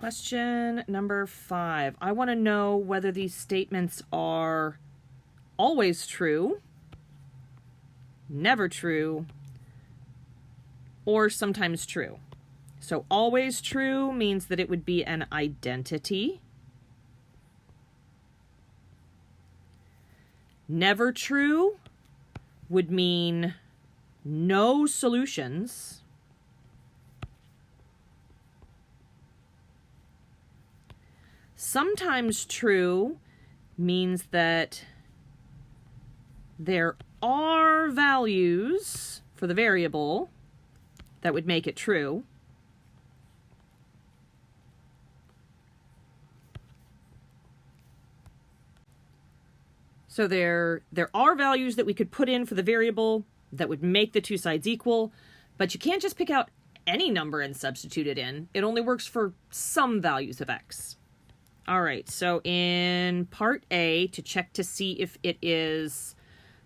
Question number 5. I want to know whether these statements are always true, never true, or sometimes true. So always true means that it would be an identity. Never true would mean no solutions. Sometimes true means that there are values for the variable that would make it true. So there are values that we could put in for the variable that would make the two sides equal, but you can't just pick out any number and substitute it in. It only works for some values of x. All right, so in part A, to check to see if it is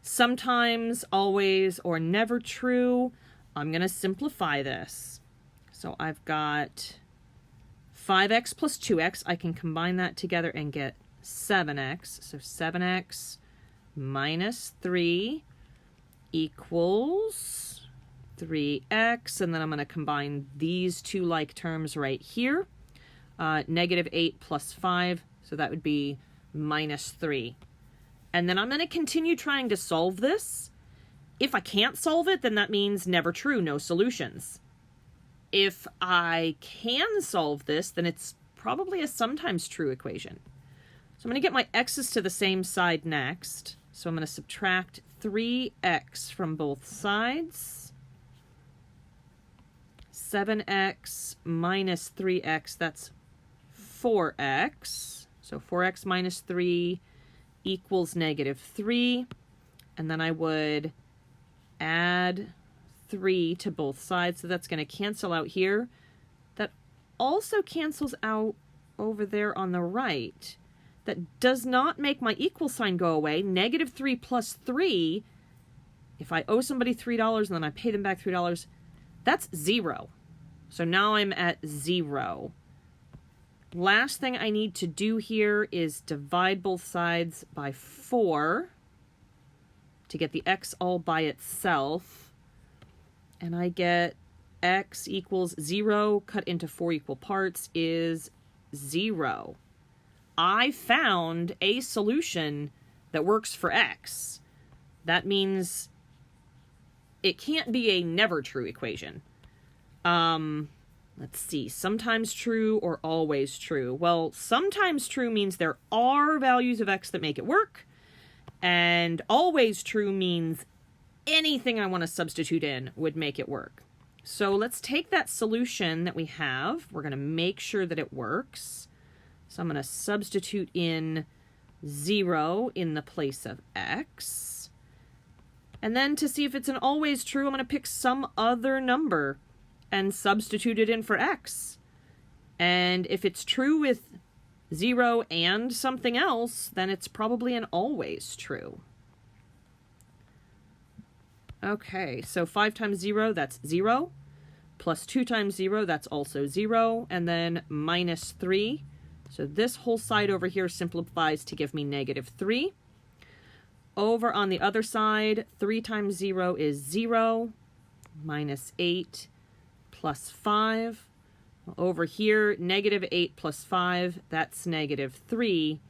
sometimes, always, or never true, I'm going to simplify this. So I've got 5x plus 2x. I can combine that together and get 7x. So 7x minus 3 equals 3x. And then I'm going to combine these two like terms right here. Negative 8 plus 5. So that would be minus 3. And then I'm going to continue trying to solve this. If I can't solve it, then that means never true, no solutions. If I can solve this, then it's probably a sometimes true equation. So I'm going to get my x's to the same side next. So I'm going to subtract 3x from both sides. 7x minus 3x, that's 4x. So 4x minus 3 equals negative 3. And then I would add 3 to both sides. So that's going to cancel out here. That also cancels out over there on the right. That does not make my equal sign go away. Negative 3 plus 3, if I owe somebody $3 and then I pay them back $3, that's 0. So now I'm at 0. Last thing I need to do here is divide both sides by 4 to get the x all by itself. And I get x equals 0 cut into 4 equal parts is 0. I found a solution that works for x. That means it can't be a never true equation. Let's see, sometimes true or always true. Well, sometimes true means there are values of x that make it work, and always true means anything I want to substitute in would make it work. So let's take that solution that we have. We're going to make sure that it works. So I'm going to substitute in 0 in the place of x. And then to see if it's an always true, I'm going to pick some other number and substitute it in for x. And if it's true with 0 and something else, then it's probably an always true. Okay, so 5 times 0, that's 0. Plus 2 times 0, that's also 0. And then minus 3. So this whole side over here simplifies to give me negative 3. Over on the other side, 3 times 0 is 0. Minus 8 plus 5. Over here, negative 8 plus 5, that's negative 3.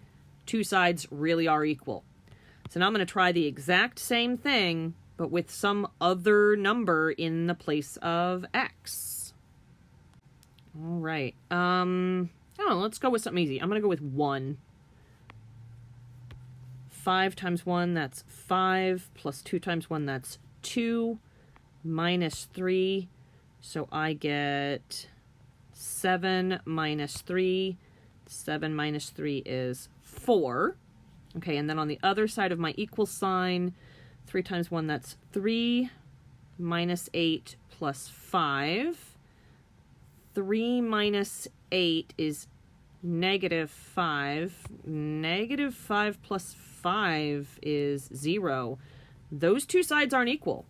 Two sides really are equal. So now I'm going to try the exact same thing, but with some other number in the place of x. All right. Let's go with something easy. I'm going to go with 1. 5 times 1, that's 5. Plus 2 times 1, that's 2. Minus 3. So I get 7 minus 3. 7 minus 3 is 4. Okay, and then on the other side of my equal sign, 3 times 1, that's 3. Minus 8 plus 5. 3 minus 8 is negative 5. Negative 5 plus 5 is 0. Those two sides aren't equal.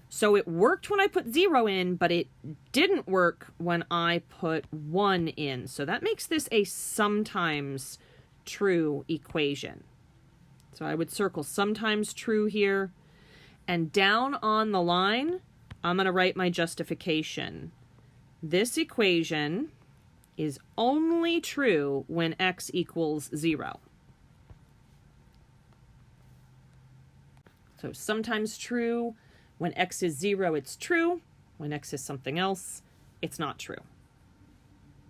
So it worked when I put 0 in, but it didn't work when I put 1 in. So that makes this a sometimes true equation. So I would circle sometimes true here. And down on the line, I'm going to write my justification. This equation is only true when x equals 0. So sometimes true. When x is 0, it's true. When x is something else, it's not true.